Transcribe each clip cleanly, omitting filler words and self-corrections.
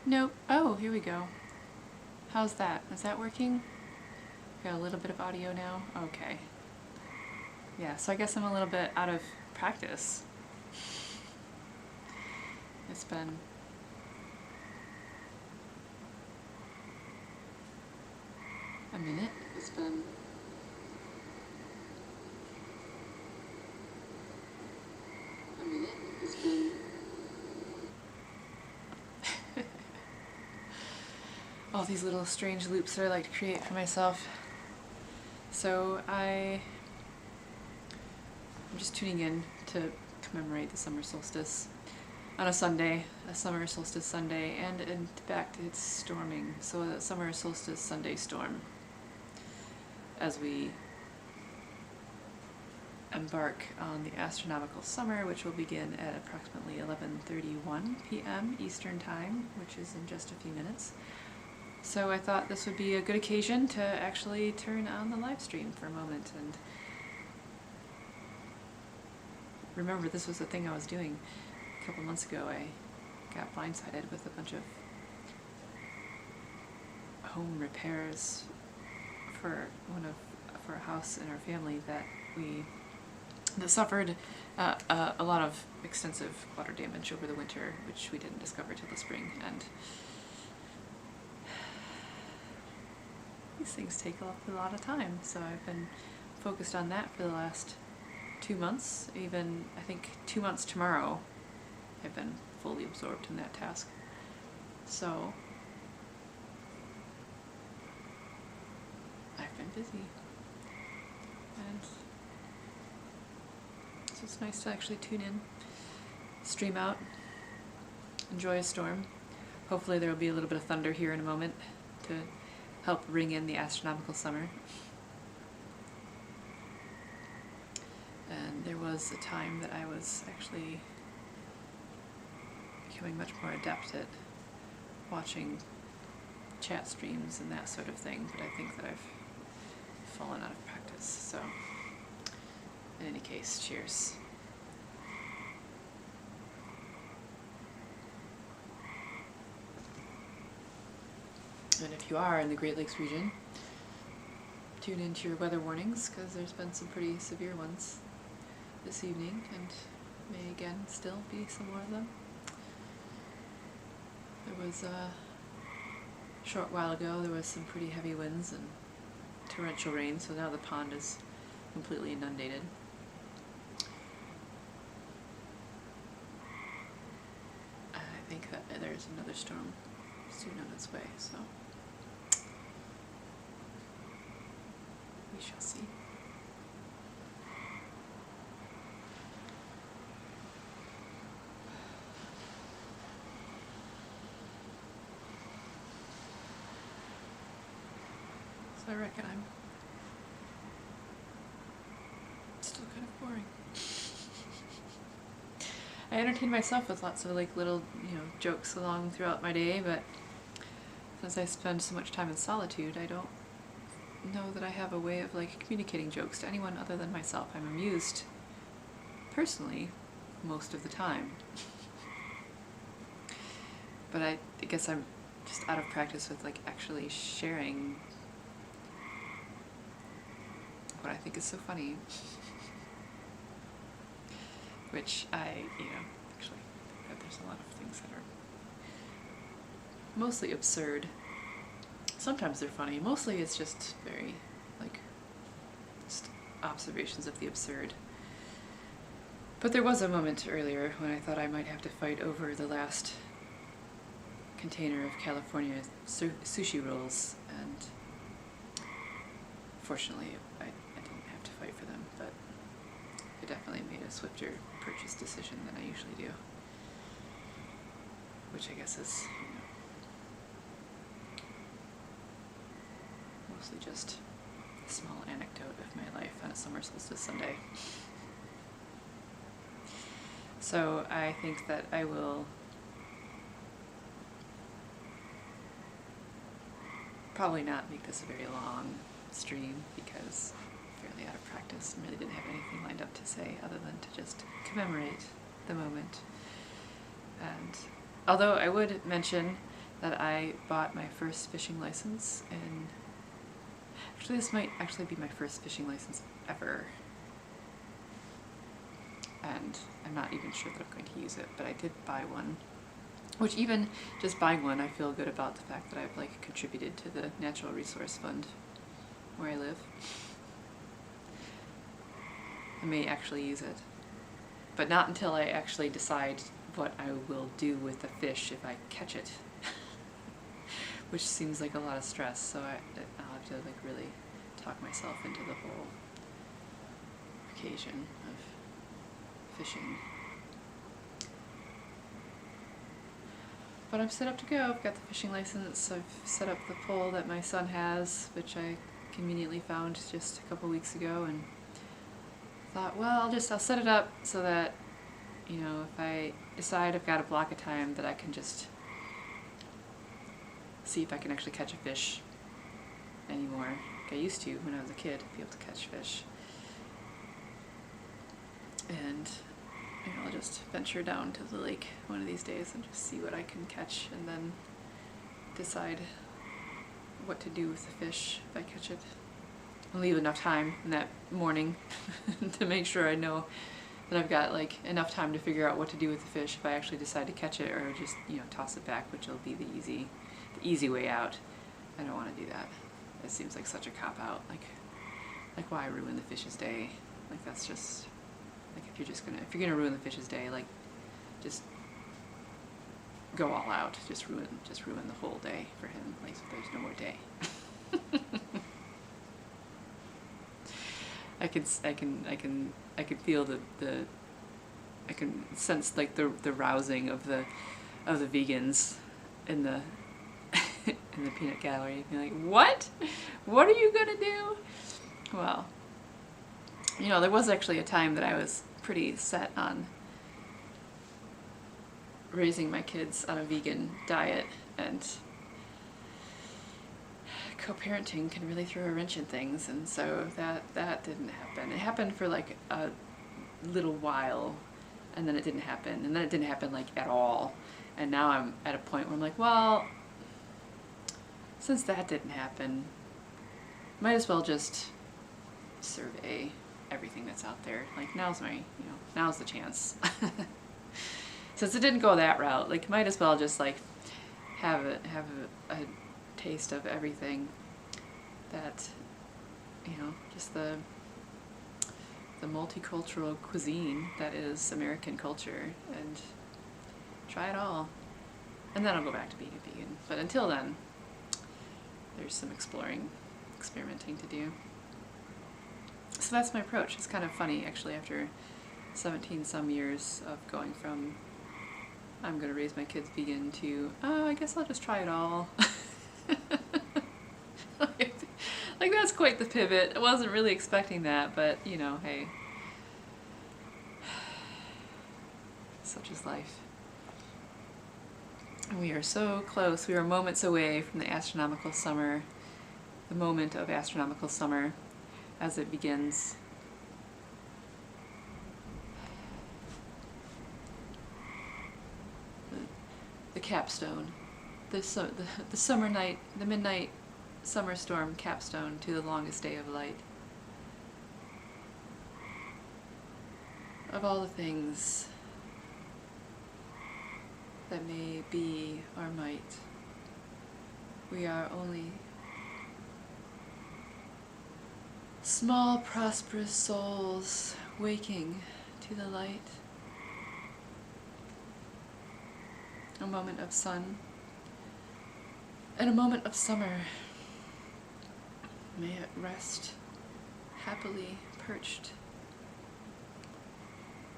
Nope. Oh, here we go. How's that? Is that working? Got a little bit of audio now? Okay. Yeah, so I guess I'm a little bit out of practice. It's been a minute. It's been a minute. It's been all these little strange loops that I like to create for myself. So I'm just tuning in to commemorate the summer solstice on a Sunday, a summer solstice Sunday, and in fact it's storming, so a summer solstice Sunday storm as we embark on the astronomical summer, which will begin at approximately 11:31 p.m. Eastern Time, which is in just a few minutes. So I thought this would be a good occasion to actually turn on the live stream for a moment and remember this was the thing I was doing a couple months ago. I got blindsided with a bunch of home repairs for a house in our family that suffered a lot of extensive water damage over the winter, which we didn't discover till the spring, and these things take a lot of time, so I've been focused on that for the last 2 months. Even, I think 2 months tomorrow, I've been fully absorbed in that task. So I've been busy, and so it's nice to actually tune in, stream out, enjoy a storm. Hopefully there will be a little bit of thunder here in a moment to help ring in the astronomical summer. And there was a time that I was actually becoming much more adept at watching chat streams and that sort of thing, but I think that I've fallen out of practice. So in any case, cheers. And if you are in the Great Lakes region, tune into your weather warnings, because there's been some pretty severe ones this evening, and may again still be some more of them. There was a short while ago, there was some pretty heavy winds and torrential rain, so now the pond is completely inundated. I think that there's another storm soon on its way, so we shall see. So I reckon I'm still kind of boring. I entertain myself with lots of little, jokes along throughout my day, but since I spend so much time in solitude, I don't know that I have a way of communicating jokes to anyone other than myself. I'm amused personally most of the time, but I guess I'm just out of practice with actually sharing what I think is so funny, which I actually think that there's a lot of things that are mostly absurd. Sometimes they're funny. Mostly it's just very, just observations of the absurd. But there was a moment earlier when I thought I might have to fight over the last container of California sushi rolls, and fortunately I didn't have to fight for them, but I definitely made a swifter purchase decision than I usually do. Which I guess is, mostly just a small anecdote of my life on a summer solstice Sunday. So I think that I will probably not make this a very long stream, because I'm fairly out of practice and really didn't have anything lined up to say other than to just commemorate the moment. And although I would mention that I bought my first fishing license, and actually this might actually be my first fishing license ever. And I'm not even sure that I'm going to use it, but I did buy one. Which even just buying one, I feel good about the fact that I've like contributed to the Natural Resource Fund where I live. I may actually use it, but not until I actually decide what I will do with the fish if I catch it. Which seems like a lot of stress, so I'll have to like really talk myself into the whole occasion of fishing. But I'm set up to go. I've got the fishing license. I've set up the pole that my son has, which I conveniently found just a couple weeks ago, and thought, well, I'll set it up so that, you know, if I decide I've got a block of time, that I can just see if I can actually catch a fish anymore, like I used to when I was a kid, be able to catch fish. And you know, I'll just venture down to the lake one of these days and just see what I can catch, and then decide what to do with the fish if I catch it. I'll leave enough time in that morning to make sure I know that I've got like enough time to figure out what to do with the fish if I actually decide to catch it, or just, you know, toss it back, which will be the easy way out. I don't want to do that. It seems like such a cop-out. Like why ruin the fish's day? Like that's just, like if you're gonna ruin the fish's day, like just go all out. Just ruin the whole day for him. Like so there's no more day. I can feel I can sense like the rousing of the vegans in the in the peanut gallery. You're like, what? What are you gonna do? Well, you know, there was actually a time that I was pretty set on raising my kids on a vegan diet, and co-parenting can really throw a wrench in things, and so that didn't happen. It happened for like a little while, and then it didn't happen, and then it didn't happen like at all. And now I'm at a point where I'm like, well, since that didn't happen, might as well just survey everything that's out there. Like now's the chance. Since it didn't go that route, like might as well just like have a taste of everything that, you know, just the multicultural cuisine that is American culture, and try it all. And then I'll go back to being a vegan. But until then, there's some experimenting to do. So that's my approach. It's kind of funny actually, after 17 some years of going from I'm gonna raise my kids vegan to I guess I'll just try it all. Like that's quite the pivot. I wasn't really expecting that, but you know, hey, such is life. We are so close. We are moments away from the astronomical summer, the moment of astronomical summer as it begins. The capstone, the summer night, the midnight summer storm capstone to the longest day of light. Of all the things that may be or might, we are only small prosperous souls waking to the light. A moment of sun and a moment of summer. May it rest happily perched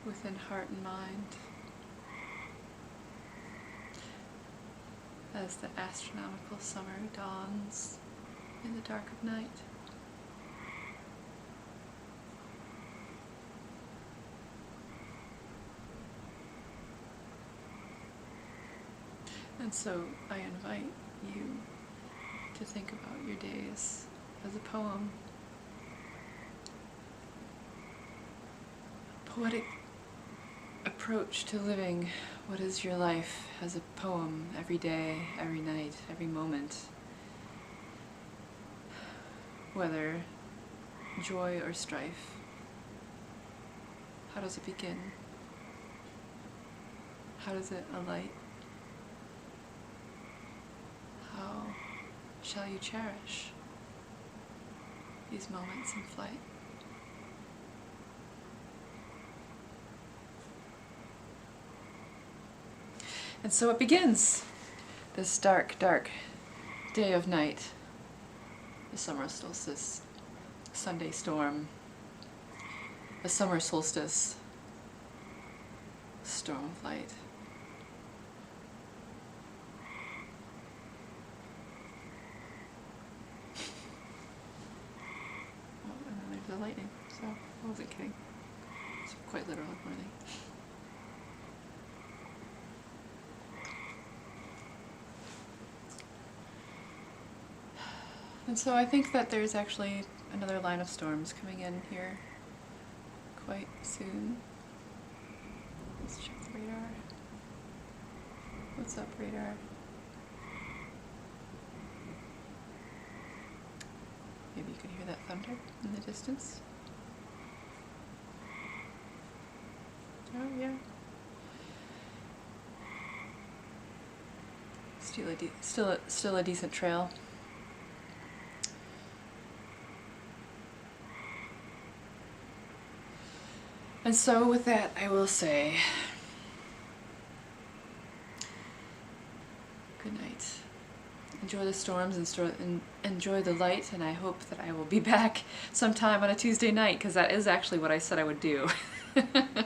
within heart and mind as the astronomical summer dawns in the dark of night. And so I invite you to think about your days as a poem. approach to living what is your life as a poem every day, every night, every moment. Whether joy or strife. How does it begin? How does it alight? How shall you cherish these moments in flight? And so it begins, this dark, dark day of night, the summer solstice, Sunday storm, the summer solstice, storm of light. Oh, and then there's the lightning, so I wasn't kidding. It's quite literal morning. And so I think that there's actually another line of storms coming in here quite soon. Let's check the radar. What's up, radar? Maybe you could hear that thunder in the distance. Oh yeah. Still a decent trail. And so with that, I will say good night. Enjoy the storms and enjoy the light, and I hope that I will be back sometime on a Tuesday night, because that is actually what I said I would do. And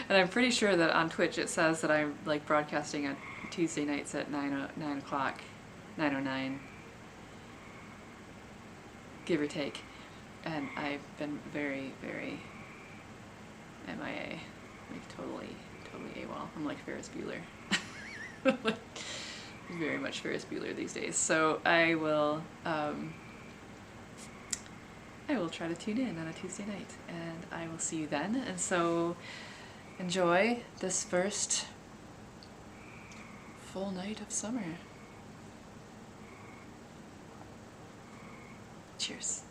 I'm pretty sure that on Twitch it says that I'm like broadcasting on Tuesday nights at 9 o'clock, 9:09, give or take. And I've been very, very MIA, like totally AWOL. I'm like Ferris Bueller. Like, very much Ferris Bueller these days. So I will try to tune in on a Tuesday night, and I will see you then. And so enjoy this first full night of summer. Cheers.